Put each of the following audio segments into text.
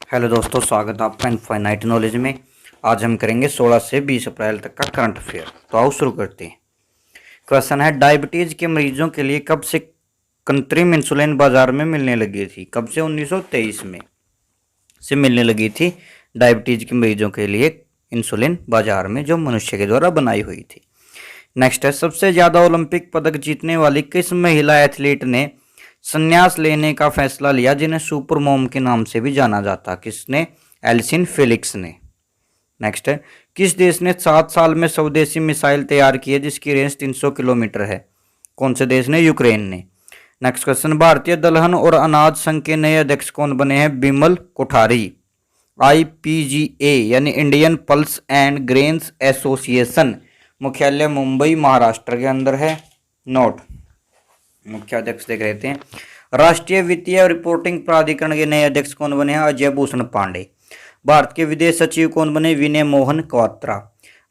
Hello दोस्तों, स्वागत है आपका इनफाइनाइट नॉलेज में। आज हम करेंगे 16 से 20 अप्रैल तक का करंट अफेयर। तो आओ शुरू करते हैं। क्वेश्चन है, डायबिटीज के मरीजों के लिए कब से कृत्रिम इंसुलिन बाजार में मिलने लगी थी? कब से? 1923 में से मिलने लगी थी डायबिटीज के मरीजों के लिए इंसुलिन बाजार में, जो मनुष्य के द्वारा बनाई हुई थी। नेक्स्ट है, सबसे ज्यादा ओलंपिक पदक जीतने वाली किस महिला एथलीट ने संन्यास लेने का फैसला लिया, जिन्हें सुपर मॉम के नाम से भी जाना जाता? किसने? एल्सिन फेलिक्स ने। नेक्स्ट है, किस देश ने 7 साल में स्वदेशी मिसाइल तैयार की है जिसकी रेंज 300 किलोमीटर है? कौन से देश ने? यूक्रेन ने। नेक्स्ट क्वेश्चन, भारतीय दलहन और अनाज संघ के नए अध्यक्ष कौन बने हैं? बिमल कोठारी। IPGA यानी Indian pulse and grains association, मुख्यालय मुंबई महाराष्ट्र के अंदर है। नोट, मुख्य अध्यक्ष देख रहे थे। राष्ट्रीय वित्तीय रिपोर्टिंग प्राधिकरण के नए अध्यक्ष कौन बने हैं? अजय भूषण पांडे। भारत के विदेश सचिव कौन बने? विनय मोहन क्वात्रा।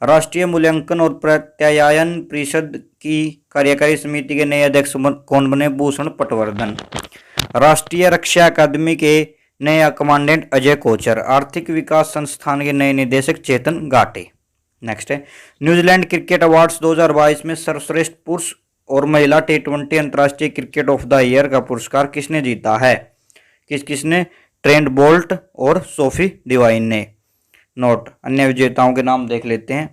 राष्ट्रीय मूल्यांकन और प्रत्यायन परिषद की कार्यकारी समिति के नए अध्यक्ष कौन बने? भूषण पटवर्धन। राष्ट्रीय रक्षा अकादमी के नए कमांडेंट अजय कोचर। आर्थिक विकास संस्थान के नए निदेशक चेतन गाटे। नेक्स्ट है, न्यूजीलैंड क्रिकेट अवार्ड्स 2022 में सर्वश्रेष्ठ पुरुष और महिला T20 अंतर्राष्ट्रीय क्रिकेट ऑफ द ईयर का पुरस्कार किसने जीता है? किसने? ट्रेंट बोल्ट और सोफी डिवाइन ने। नोट, अन्य विजेताओं के नाम देख लेते हैं।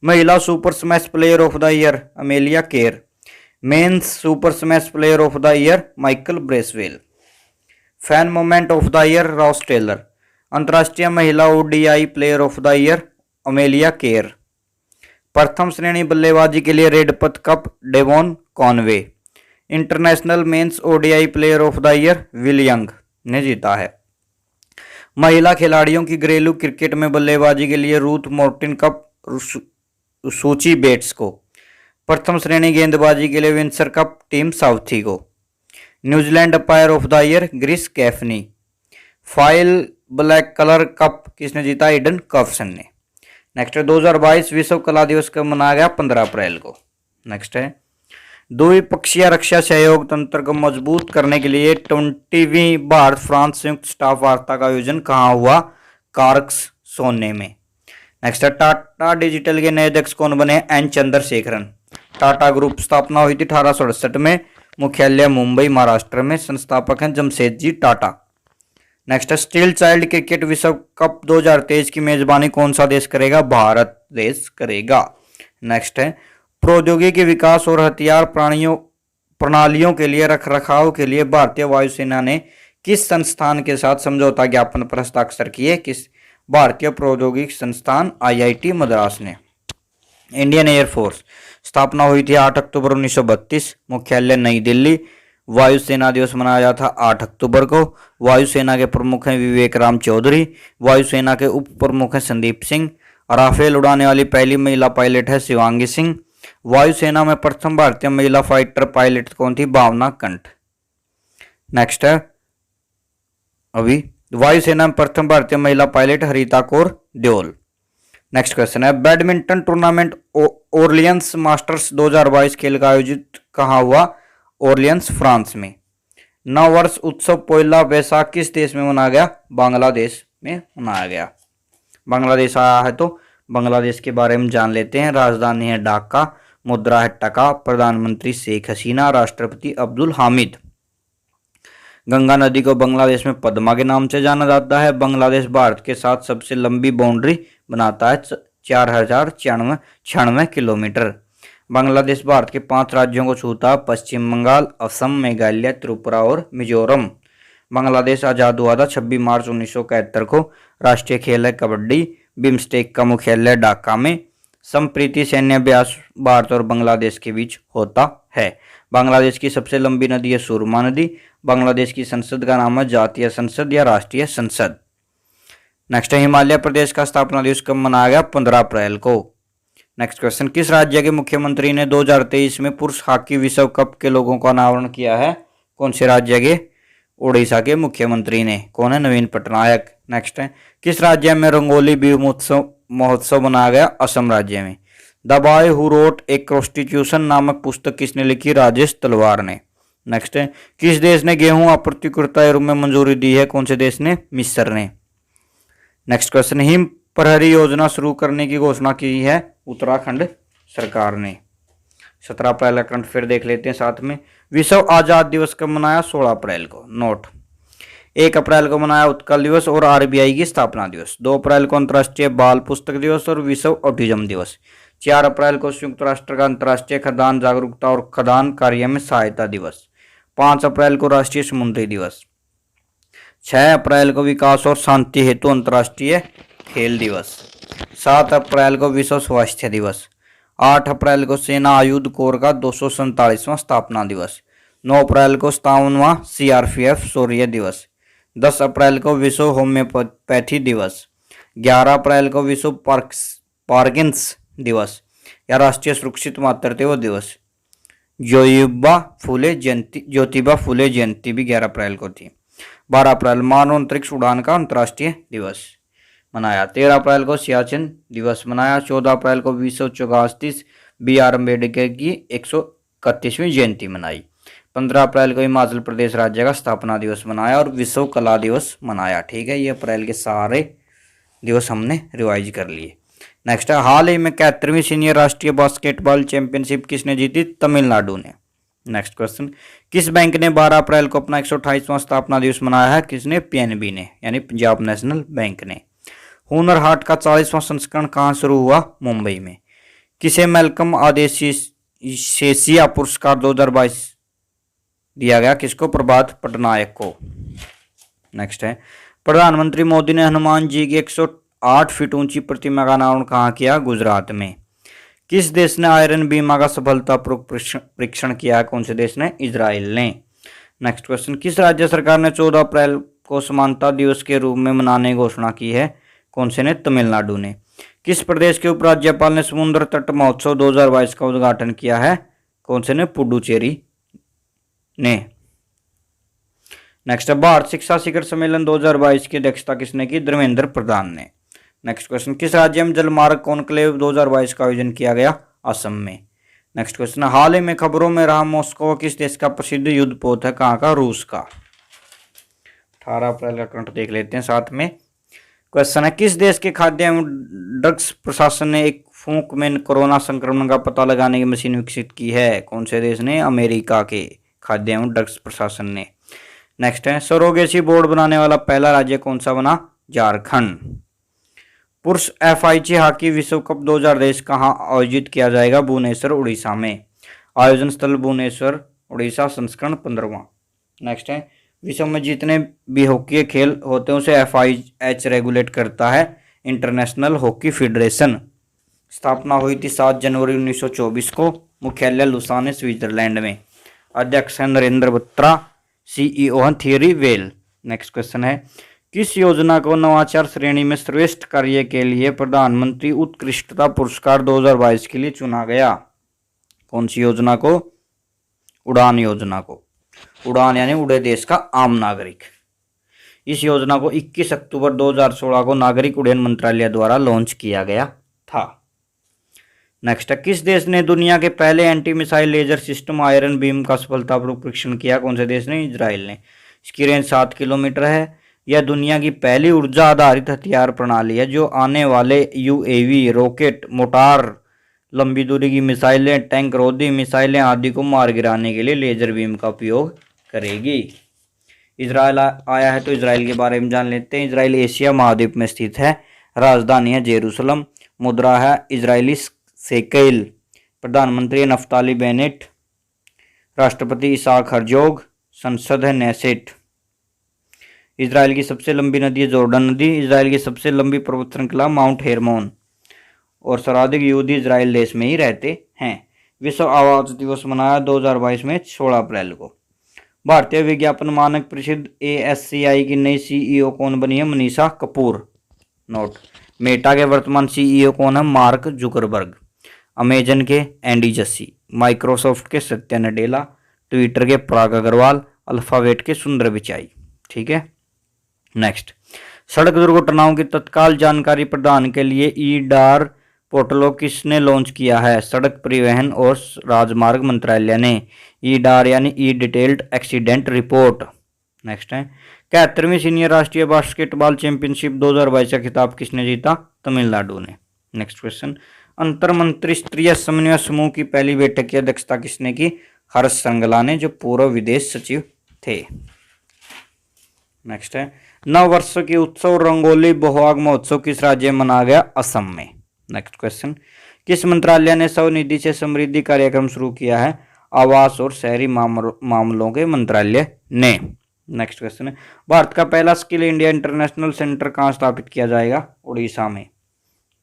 महिला super smash player of the year Amelia Kerr. Men's super smash player of the year Michael Bracewell. Fan moment of the year Ross Taylor. अंतर्राष्ट्रीय महिला ODI player of the year Amelia Kerr. प्रथम श्रेणी बल्लेबाजी के लिए Redpath cup Devon Conway. International men's ODI player of the year will young ने जीता है। महिला खिलाड़ियों की घरेलू क्रिकेट में बल्लेबाजी के लिए Ruth Morton cup Suzie Bates को। प्रथम श्रेणी गेंदबाजी के लिए विंसर कप टीम साउथी को। New Zealand umpire of the year Chris Gaffaney. फाइल ब्लैक कलर कप किसने जीता? ईडन कर्फसन ने। नेक्स्ट है, 2022 विश्व कला दिवस कब मनाया गया? 15 अप्रैल को। नेक्स्ट है, द्विपक्षीय रक्षा सहयोग तंत्र को मजबूत करने के लिए 20वीं भारत फ्रांस संयुक्त स्टाफ वार्ता का आयोजन कहाँ हुआ? कार्क्सोने में। नेक्स्ट है, टाटा डिजिटल के नए अध्यक्ष कौन बने? एन चंद्रशेखरन। टाटा ग्रुप स्थापना हुई थी 1868 में, मुख्यालय मुंबई महाराष्ट्र में। संस्थापक हैं जमशेदजी टाटा। नेक्स्ट है, स्टील चाइल्ड क्रिकेट विश्व कप 2023 की मेजबानी कौन सा देश करेगा? भारत देश करेगा। नेक्स्ट है, प्रौद्योगिकी विकास और हथियार प्रणालियों के लिए रखरखाव के लिए भारतीय वायुसेना ने किस संस्थान के साथ समझौता ज्ञापन पर हस्ताक्षर किए? किस? भारतीय प्रौद्योगिकी संस्थान IIT मद्रास ने। इंडियन एयरफोर्स स्थापना हुई थी 8 अक्टूबर 1932, मुख्यालय नई दिल्ली। वायुसेना दिवस मनाया जाता 8 अक्टूबर को। वायुसेना के प्रमुख हैं विवेक राम चौधरी। वायुसेना के उप प्रमुख हैं संदीप सिंह। राफेल उड़ाने वाली पहली महिला पायलट है शिवांगी सिंह। वायुसेना में प्रथम भारतीय महिला फाइटर पायलट कौन थी? भावना कंठ। नेक्स्ट है, अभी वायुसेना में प्रथम भारतीय महिला पायलट हरिता कौर देओल। नेक्स्ट क्वेश्चन है, बैडमिंटन टूर्नामेंट ओरलियंस मास्टर्स 2022 खेल का आयोजित कहाँ हुआ? ओरलियंस फ्रांस में। नववर्ष उत्सव पोइला बैसाख किस देश में मनाया गया? बांग्लादेश में मनाया गया। बांग्लादेश आया है तो बांग्लादेश के बारे में जान लेते हैं। राजधानी है ढाका, मुद्रा है टका, प्रधानमंत्री शेख हसीना, राष्ट्रपति अब्दुल हामिद। गंगा नदी को बांग्लादेश में पद्मा के नाम से जाना जाता है। बांग्लादेश भारत के साथ सबसे लंबी बाउंड्री बनाता है, 4096 किलोमीटर। बांग्लादेश भारत के 5 राज्यों को छूता है, पश्चिम बंगाल, असम, मेघालय, त्रिपुरा और मिजोरम। बांग्लादेश आज़ाद हुआ था 26 मार्च 1971 को। राष्ट्रीय खेल है कबड्डी। बिम्स्टेक का मुख्यालय ढाका में। संप्रीति सैन्य अभ्यास भारत और बांग्लादेश के बीच होता है। बांग्लादेश की सबसे लंबी नदी है सुरमा नदी। बांग्लादेश की संसद का नाम है जातीय संसद या राष्ट्रीय संसद। नेक्स्ट है, हिमालय प्रदेश का स्थापना दिवस कब मनाया गया? 15 अप्रैल को। नेक्स्ट क्वेश्चन, किस राज्य के मुख्यमंत्री ने 2023 में पुरुष हॉकी विश्व कप के लोगों का अनावरण किया है? कौन से राज्य के? ओडिशा के मुख्यमंत्री ने। कौन है? नवीन पटनायक। नेक्स्ट है, किस राज्य में रंगोली बिहू महोत्सव मनाया गया? असम राज्य में। The boy who wrote a constitution नामक पुस्तक किसने लिखी? राजेश तलवार ने। नेक्स्ट है, किस देश ने गेहूं आपूर्तिकर्ता के रूप में मंजूरी दी है? कौन से देश ने? मिस्र ने। नेक्स्ट क्वेश्चन, हिम प्रहरी योजना शुरू करने की घोषणा की है उत्तराखंड सरकार ने। 17 अप्रैल का करंट अफेयर देख लेते हैं साथ में। विश्व आजाद दिवस कब मनाया? 16 अप्रैल को। नोट, 1 अप्रैल को मनाया उत्कल दिवस और आरबीआई की स्थापना दिवस। 2 अप्रैल को अंतर्राष्ट्रीय बाल पुस्तक दिवस और विश्व ऑटिज्म दिवस। 4 अप्रैल को संयुक्त राष्ट्र का अंतर्राष्ट्रीय खदान जागरूकता और खदान कार्य में सहायता दिवस। 5 अप्रैल को राष्ट्रीय समुद्री दिवस। 6 अप्रैल को विकास और शांति हेतु अंतर्राष्ट्रीय खेल दिवस। 7 अप्रैल को विश्व स्वास्थ्य दिवस। 8 अप्रैल को सेना आयुध कोर का 247वां स्थापना दिवस। 9 अप्रैल को 57वां सीआरपीएफ शौर्य दिवस। 10 अप्रैल को विश्व होम्योपैथी दिवस। 11 अप्रैल को विश्व पार्किंस दिवस या राष्ट्रीय सुरक्षित मातृत्व दिवस। ज्योतिबा फुले जयंती भी 11 अप्रैल को थी। 12 अप्रैल मानव अंतरिक्ष उड़ान का अंतर्राष्ट्रीय दिवस मनाया। 13 अप्रैल को सियाचिन दिवस मनाया। 14 अप्रैल को विश्व 34 BR अम्बेडकर की 131वीं जयंती मनाई। 15 अप्रैल को हिमाचल प्रदेश राज्य का स्थापना दिवस मनाया और विश्व कला दिवस मनाया। ठीक है, ये अप्रैल के सारे दिवस हमने रिवाइज कर लिए। नेक्स्ट है, हाल ही में 71वीं सीनियर राष्ट्रीय बास्केटबॉल चैंपियनशिप किसने जीती? तमिलनाडु ने। नेक्स्ट क्वेश्चन, किस बैंक ने 12 अप्रैल को अपना 128वां स्थापना दिवस मनाया है? किसने? PNB ने, यानी पंजाब नेशनल बैंक ने। हुनर हाट का 40वां संस्करण कहाँ शुरू हुआ? मुंबई में। किसे मेलकम आदेशिया पुरस्कार 2022 दिया गया? किसको? प्रभात पटनायक को। नेक्स्ट है, प्रधानमंत्री मोदी ने हनुमान जी की 108 फीट ऊंची प्रतिमा का अनावरण कहाँ किया? गुजरात में। किस देश ने आयरन बीमा का सफलतापूर्वक परीक्षण किया है? कौन से देश ने? इजराइल ने। नेक्स्ट क्वेश्चन, किस राज्य सरकार ने 14 अप्रैल को समानता दिवस के रूप में मनाने की घोषणा की है? कौन से ने? तमिलनाडु ने। किस प्रदेश के उपराज्यपाल ने समुद्र तट महोत्सव 2022 का उद्घाटन किया है? कौन से ने? पुडुचेरी ने। नेक्स्ट है, भारत शिक्षा शिखर सम्मेलन 2022 की अध्यक्षता किसने की? धर्मेंद्र प्रधान ने। नेक्स्ट क्वेश्चन, किस राज्य में जलमार्ग कॉन्क्लेव 2022 का आयोजन किया गया? असम में। नेक्स्ट क्वेश्चन, हाल ही में खबरों में रहा मॉस्को किस देश का प्रसिद्ध युद्धपोत है? कहाँ का? रूस का। 18 अप्रैल का करंट देख लेते हैं साथ में। क्वेश्चन है, किस देश के खाद्य एवं ड्रग्स प्रशासन ने एक फूंक में कोरोना संक्रमण का पता लगाने की मशीन विकसित की है? कौन से देश ने? अमेरिका के खाद्य एवं ड्रग्स प्रशासन ने। नेक्स्ट है, सरोगेसी बोर्ड बनाने वाला पहला राज्य कौन सा बना? झारखंड। पुरुष FIG हॉकी विश्व कप 2023 कहाँ आयोजित किया जाएगा? भुवनेश्वर उड़ीसा में। आयोजन स्थल भुवनेश्वर उड़ीसा, संस्करण 15वां। नेक्स्ट है, विश्व में जितने भी हॉकी खेल होते हैं उसे FIH रेगुलेट करता है, इंटरनेशनल हॉकी फेडरेशन। स्थापना हुई थी 7 जनवरी 1924 को। मुख्यालय लुसाने, स्विट्जरलैंड में। अध्यक्ष है नरेंद्र बत्रा। CEO है थियरी वेल। नेक्स्ट क्वेश्चन है, किस योजना को नवाचार श्रेणी में श्रेष्ठ कार्य के लिए प्रधानमंत्री उत्कृष्टता पुरस्कार 2022 के लिए चुना गया? कौन सी योजना को? उड़ान योजना को। उड़ान यानी उड़े देश का आम नागरिक। इस योजना को 21 अक्टूबर 2016 को नागरिक उड्डयन मंत्रालय द्वारा लॉन्च किया गया था। नेक्स्ट है, किस देश ने दुनिया के पहले anti missile laser system Iron Beam का सफलतापूर्वक परीक्षण किया? कौन से देश ने? इजराइल ने। इसकी रेंज 7 किलोमीटर है। यह दुनिया की पहली ऊर्जा आधारित हथियार प्रणाली है जो आने वाले UAV, रॉकेट, मोटार, लंबी दूरी की मिसाइलें, टैंक रोधी मिसाइलें आदि को मार गिराने के लिए लेजर बीम का उपयोग करेगी। इजराइल आया है तो इजराइल के बारे में जान लेते हैं। इजराइल एशिया महाद्वीप में स्थित है। राजधानी है जेरूसलम। मुद्रा है इजरायली शेकेल। प्रधानमंत्री नफ्ताली बेनेट। राष्ट्रपति इसाक हरजोग। संसद है नेसेट। इजराइल की सबसे लंबी नदी है जॉर्डन नदी। इजराइल की सबसे लंबी पर्वत श्रृंखला माउंट हेरमोन। और सर्वाधिक यहूदी इजराइल देश में ही रहते हैं। विश्व आवास दिवस मनाया 2022 में 16 अप्रैल को। भारतीय विज्ञापन मानक परिषद ASCI की नई CEO कौन बनी है? मनीषा कपूर। नोट, मेटा के वर्तमान CEO कौन है? Mark Zuckerberg. अमेजन के एंडी जस्सी। माइक्रोसॉफ्ट के सत्या नडेला। ट्विटर के पराग अग्रवाल। अल्फाबेट के सुंदर पिचाई। ठीक है। नेक्स्ट, सड़क दुर्घटनाओं की तत्काल जानकारी प्रदान के लिए ईडार पोर्टल किसने लॉन्च किया है? सड़क परिवहन और राजमार्ग मंत्रालय ने। ईडार यानी ई डिटेल्ड एक्सीडेंट रिपोर्ट। नेक्स्ट है, 71वीं सीनियर राष्ट्रीय बास्केटबॉल चैंपियनशिप 2022 का खिताब किसने जीता? तमिलनाडु ने। नेक्स्ट क्वेश्चन, अंतर मंत्री स्तरीय समन्वय समूह की पहली बैठक की अध्यक्षता किसने की? हर्ष श्रृंगला ने, जो पूर्व विदेश सचिव थे। नेक्स्ट है, नव वर्ष की उत्सव रंगोली बहुआग महोत्सव किस राज्य में मनाया गया? असम में। नेक्स्ट क्वेश्चन, किस मंत्रालय ने स्वनिधि से समृद्धि कार्यक्रम शुरू किया है? आवास और शहरी मामलों के मंत्रालय ने। नेक्स्ट क्वेश्चन है, भारत का पहला स्किल इंडिया इंटरनेशनल सेंटर कहाँ स्थापित किया जाएगा? उड़ीसा में।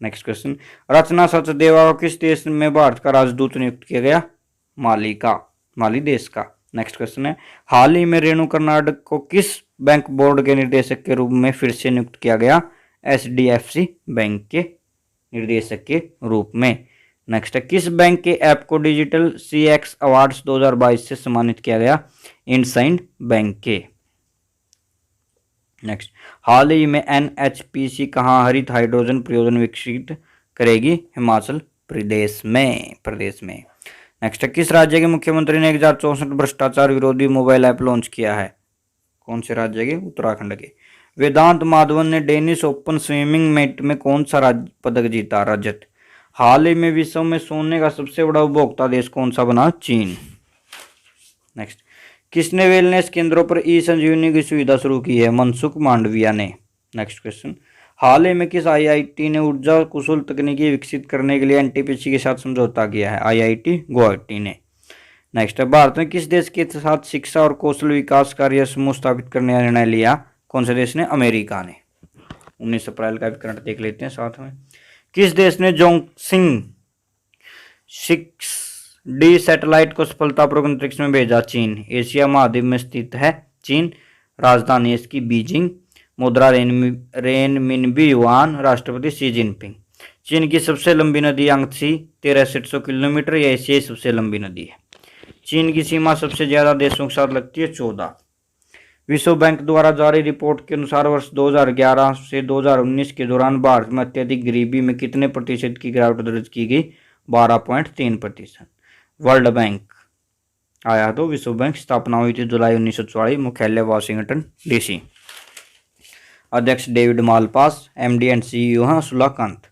नेक्स्ट क्वेश्चन, रचना सचदेवा को किस देश में भारत का राजदूत नियुक्त किया गया? माली देश का। नेक्स्ट क्वेश्चन है, हाल ही में रेणु कर्नाटक को किस बैंक बोर्ड के निर्देशक के रूप में फिर से नियुक्त किया गया? HDFC बैंक के निर्देशक के रूप में। नेक्स्ट है, किस बैंक के ऐप को डिजिटल CX अवार्ड्स 2022 से सम्मानित किया गया? इंडसइंड बैंक के। नेक्स्ट, हाल ही में NHPC कहाँ हरित हाइड्रोजन प्रयोजन विकसित करेगी? हिमाचल प्रदेश में। नेक्स्ट है, किस राज्य के मुख्यमंत्री ने 1064 भ्रष्टाचार विरोधी मोबाइल ऐप लॉन्च किया है? कौन से राज्य के? उत्तराखंड के। वेदांत माधवन ने डेनिस ओपन स्विमिंग मीट में कौन सा पदक जीता? रजत। हाल ही में विश्व में सोने का सबसे बड़ा उपभोक्ता देश कौन सा बना? चीन। नेक्स्ट, किसने वेलनेस केंद्रों पर ई-संजीवनी की सुविधा शुरू की है? मनसुख मांडविया ने। नेक्स्ट क्वेश्चन, हाल ही में किस IIT ने ऊर्जा कुशल तकनीकी विकसित करने के लिए NTPC के साथ समझौता किया है? IIT गुवाहाटी ने। नेक्स्ट है, भारत में किस देश के साथ शिक्षा और कौशल विकास कार्य समूह स्थापित करने का निर्णय लिया? कौन से देश ने? अमेरिका ने। 19 अप्रैल का भी करंट देख लेते हैं साथ में। किस देश ने जोंगसिंग 6D सैटेलाइट को सफलतापूर्वक अंतरिक्ष में भेजा? चीन। एशिया महाद्वीप में स्थित है चीन, राजधानी इसकी बीजिंग, मुद्रा रेनमिनबी युआन, राष्ट्रपति शी जिनपिंग। चीन की सबसे लंबी नदी यांगत्सी 1300 किलोमीटर, यह एशिया की सबसे लंबी नदी है। चीन की सीमा सबसे ज्यादा देशों के साथ लगती है 14। विश्व बैंक द्वारा जारी रिपोर्ट के अनुसार वर्ष 2011 से 2019 के दौरान भारत में अत्यधिक गरीबी में कितने प्रतिशत की गिरावट दर्ज की गई? 12.3%। वर्ल्ड बैंक आया तो विश्व बैंक स्थापना हुई थी जुलाई 1944, मुख्यालय वाशिंगटन DC। अध्यक्ष David Malpass, MD and CEO हैं सुलाकांत।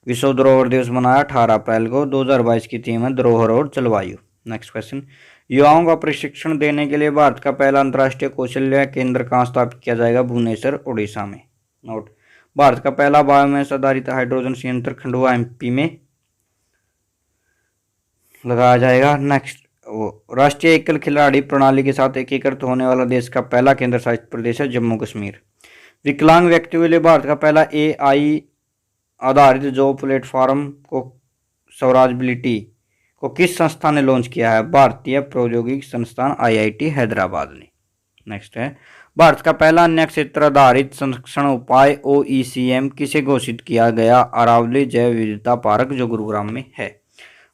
विश्व धरोहर दिवस मनाया 18 अप्रैल को। 2022 की थीम है धरोहर और जलवायु। नेक्स्ट क्वेश्चन, युवाओं का प्रशिक्षण देने के लिए भारत का पहला अंतर्राष्ट्रीय कौशल्य केंद्र कहाँ स्थापित किया जाएगा? भुवनेश्वर, उड़ीसा में। नोट, भारत का पहला बायोमास आधारित हाइड्रोजन संयंत्र खंडवा MP में लगाया जाएगा। नेक्स्ट, राष्ट्रीय एकल खिलाड़ी प्रणाली के साथ एकीकृत होने वाला देश का पहला केंद्र शासित प्रदेश है जम्मू कश्मीर। विकलांग व्यक्तियों के लिए भारत का पहला AI आधारित जॉब प्लेटफॉर्म को स्वराजबिलिटी को किस संस्था ने लॉन्च किया है? भारतीय प्रौद्योगिकी संस्थान IIT हैदराबाद ने। नेक्स्ट है, भारत का पहला अन्य क्षेत्र आधारित संरक्षण उपाय OECM किसे घोषित किया गया? अरावली जैव विविधता पार्क, जो गुरुग्राम में है।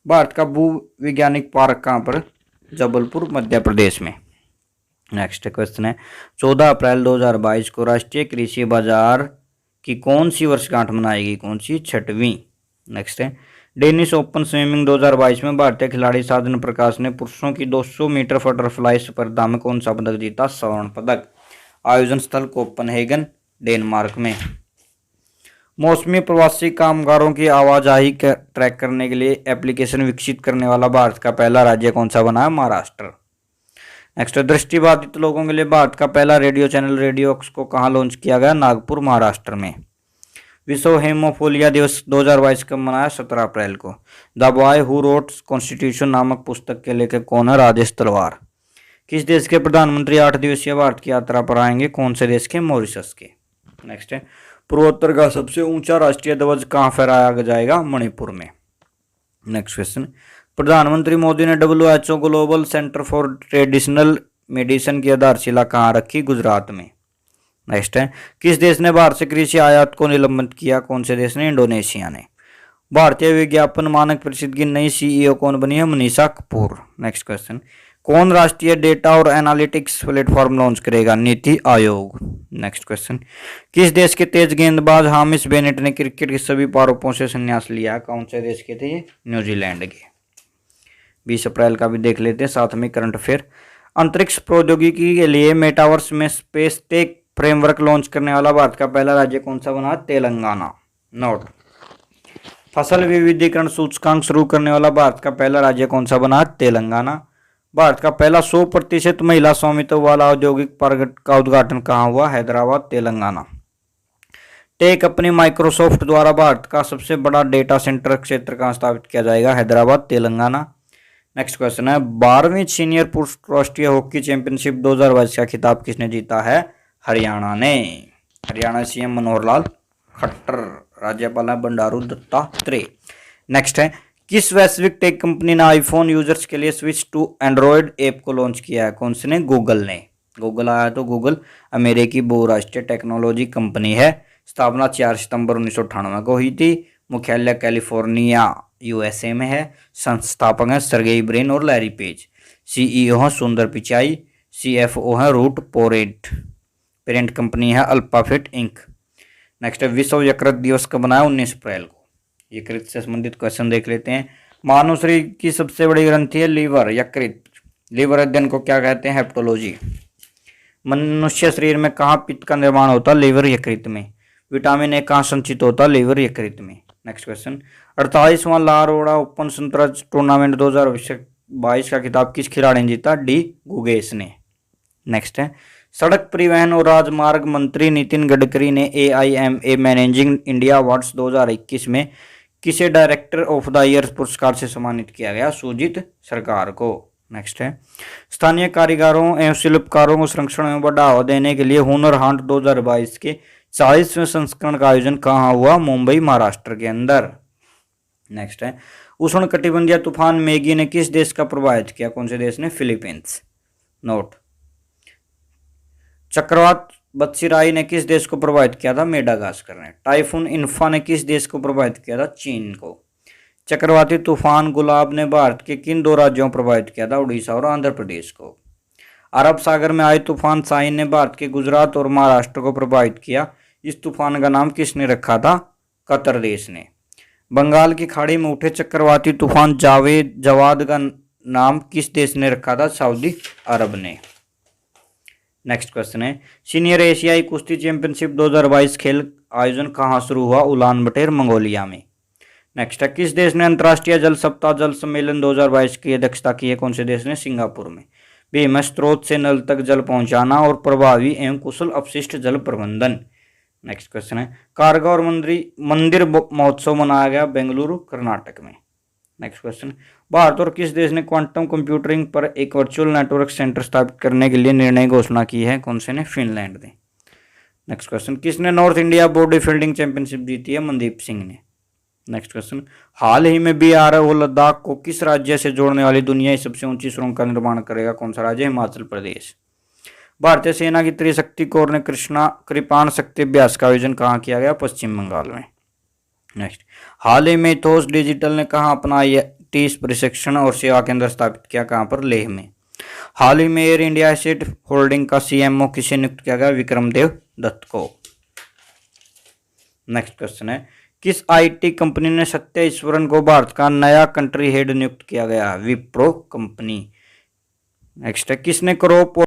भारत का भू वैज्ञानिक पार्क कहाँ पर? जबलपुर, मध्य प्रदेश में। नेक्स्ट क्वेश्चन है, 14 अप्रैल 2022 को राष्ट्रीय कृषि बाजार की कौन सी वर्षगांठ मनाएगी? कौन सी? 6वीं। नेक्स्ट है, डेनिस ओपन स्विमिंग 2022 में भारतीय खिलाड़ी साधन प्रकाश ने पुरुषों की 200 मीटर बटरफ्लाई स्पर्धा में कौन सा पदक जीता? स्वर्ण पदक। आयोजन स्थल कोपनहेगन, डेनमार्क में। मौसमी प्रवासी कामगारों की आवाजाही ट्रैक करने के लिए एप्लीकेशन विकसित करने वाला भारत का पहला राज्य कौन सा बना? महाराष्ट्र। नेक्स्ट, दृष्टिबाधित लोगों के लिए भारत का पहला रेडियो चैनल रेडियो ऑक्स को कहाँ लॉन्च किया गया? नागपुर, महाराष्ट्र में। विश्व हेमोफीलिया दिवस 2022 कब मनाया? 17 अप्रैल को। The boy who wrote constitution नामक पुस्तक के लेखक कौन है? राजेश तलवार। किस देश के प्रधानमंत्री 8 दिवसीय भारत की यात्रा पर आएंगे? कौन से देश के? मॉरिशस के। नेक्स्ट है, पूर्वोत्तर का सबसे ऊंचा राष्ट्रीय ध्वज कहाँ फहराया जाएगा? मणिपुर में। नेक्स्ट क्वेश्चन, प्रधानमंत्री मोदी ने WHO global centre for traditional medicine की आधारशिला कहाँ रखी? गुजरात में। नेक्स्ट है, किस देश ने भारत से कृषि आयात को निलंबित किया? कौन से देश ने? इंडोनेशिया ने। भारतीय विज्ञापन मानक परिषद की नई CEO कौन बनी है? मनीषा कपूर। नेक्स्ट क्वेश्चन, कौन राष्ट्रीय डेटा और एनालिटिक्स प्लेटफॉर्म लॉन्च करेगा? नीति आयोग। नेक्स्ट क्वेश्चन, किस देश के तेज गेंदबाज हामिश बेनेट ने क्रिकेट के सभी प्रारूपों से संन्यास लिया? कौन से देश के थे ये? न्यूजीलैंड के। 20 अप्रैल का भी देख लेते हैं साथ में करंट अफेयर। अंतरिक्ष प्रौद्योगिकी के लिए मेटावर्स में स्पेस टेक फ्रेमवर्क लॉन्च करने वाला भारत का पहला राज्य कौन सा बना? तेलंगाना। नोट। फसल विविधीकरण सूचकांक शुरू करने वाला भारत का पहला राज्य कौन सा बना? तेलंगाना। भारत का पहला 100% महिला स्वामित्व वाला औद्योगिक पार्क का उद्घाटन कहाँ हुआ? हैदराबाद, तेलंगाना। टेक अपनी माइक्रोसॉफ्ट द्वारा भारत का सबसे बड़ा डेटा सेंटर क्षेत्र कहाँ स्थापित किया जाएगा? हैदराबाद, तेलंगाना। नेक्स्ट क्वेश्चन है, 12वीं सीनियर पुरुष राष्ट्रीय हॉकी चैंपियनशिप 2022 का खिताब किसने जीता है? हरियाणा ने। हरियाणा सीएम मनोहर लाल खट्टर, राज्यपाल है बंडारू दत्तात्रेय। नेक्स्ट है, किस वैश्विक टेक कंपनी ने आईफोन यूजर्स के लिए स्विच टू एंड्रॉयड ऐप को लॉन्च किया है? कौन से ने? गूगल ने। गूगल आया तो गूगल अमेरिकी बहुराष्ट्रीय टेक्नोलॉजी कंपनी है। स्थापना 4 सितंबर 1998 को हुई थी। मुख्यालय कैलिफोर्निया यूएसए में है। संस्थापक हैं सर्गेई ब्रिन और लैरी पेज। सीईओ हैं सुंदर पिचाई। सीएफओ हैं रूट पोरेट। पेरेंट कंपनी है अल्फाबेट इंक। नेक्स्ट है, विश्व यकृत दिवस कब मनाया? 19 अप्रैल को। यकृत से संबंधित क्वेश्चन देख लेते हैं। मानव शरीर की सबसे बड़ी ग्रंथि है लीवर, यकृत। लीवर अध्ययन को क्या कहते हैं? हेप्टोलॉजी। मनुष्य शरीर में कहाँ पित्त का निर्माण होता है? लीवर, यकृत में। विटामिन ए कहाँ संचित होता है? लीवर, यकृत में। नेक्स्ट क्वेश्चन, 48वां लारोड़ा ओपन शतरंज टूर्नामेंट 2022 का खिताब किस खिलाड़ी ने जीता? डी गुगेश ने। नेक्स्ट है, सड़क परिवहन और राजमार्ग मंत्री नितिन गडकरी ने AIMA मैनेजिंग इंडिया अवार्ड्स 2021 में किसे डायरेक्टर ऑफ द ईयर पुरस्कार से सम्मानित किया गया? सुजीत सरकार को। नेक्स्ट है, स्थानीय कारीगरों एवं शिल्पकारों को संरक्षण में बढ़ावा देने के लिए हुनर हाट 2022 के 40वें संस्करण का आयोजन कहाँ हुआ? मुंबई, महाराष्ट्र के अंदर। नेक्स्ट है, उष्णकटिबंधीय तूफान मैगी ने किस देश का प्रभावित किया? कौन से देश ने? फिलीपींस। नोट। चक्रवात बत्सिराई ने किस देश को प्रभावित किया था? मेडागास्कर ने। टाइफून इन्फा ने किस देश को प्रभावित किया था? चीन को। चक्रवाती तूफान गुलाब ने भारत के किन 2 राज्यों को प्रभावित किया था? उड़ीसा और आंध्र प्रदेश को। अरब सागर में आए तूफान साइन ने भारत के गुजरात और महाराष्ट्र को प्रभावित किया। इस तूफान का नाम किसने रखा था? कतर देश ने। बंगाल की खाड़ी में उठे चक्रवाती तूफान जवाद का नाम किस देश ने रखा था? सऊदी अरब ने। नेक्स्ट क्वेश्चन है, सीनियर एशियाई कुश्ती चैंपियनशिप 2022 खेल आयोजन कहाँ शुरू हुआ? उलान बटेर, मंगोलिया में। नेक्स्ट है, किस देश ने अंतर्राष्ट्रीय जल सप्ताह जल सम्मेलन 2022 की अध्यक्षता की है? कौन से देश ने? सिंगापुर में। भीम स्रोत से नल तक जल पहुंचाना और प्रभावी एवं कुशल अपशिष्ट जल प्रबंधन। नेक्स्ट क्वेश्चन है, कारगा और मंदिर महोत्सव मनाया गया बेंगलुरु, कर्नाटक में। नेक्स्ट क्वेश्चन, भारत और किस देश ने क्वांटम कंप्यूटिंग पर एक वर्चुअल नेटवर्क सेंटर स्थापित करने के लिए निर्णय घोषणा की है? कौन से ने? फिनलैंड ने। नेक्स्ट क्वेश्चन, किसने north India body building championship जीती है? मनदीप सिंह ने। नेक्स्ट क्वेश्चन, हाल ही में BR और लद्दाख को किस राज्य से जोड़ने वाली दुनिया की सबसे ऊंची सुरंग का निर्माण करेगा? कौन सा राज्य? हिमाचल प्रदेश। भारतीय सेना की त्रिशक्ति कोर ने कृपाण शक्ति अभ्यास का आयोजन कहाँ किया गया? पश्चिम बंगाल में। नेक्स्ट, हाल ही में इथोस डिजिटल ने कहाँ अपना IIT प्रशिक्षण और सेवा केंद्र स्थापित किया? कहाँ पर? लेह में। हाल ही में एयर इंडिया एसेट होल्डिंग का CMO किसे नियुक्त किया गया? विक्रमदेव दत्त को। नेक्स्ट क्वेश्चन है, किस IT कंपनी ने सत्य ईश्वरन को भारत का नया कंट्री हेड नियुक्त किया गया? विप्रो कंपनी। नेक्स्ट है, किसने क्रॉप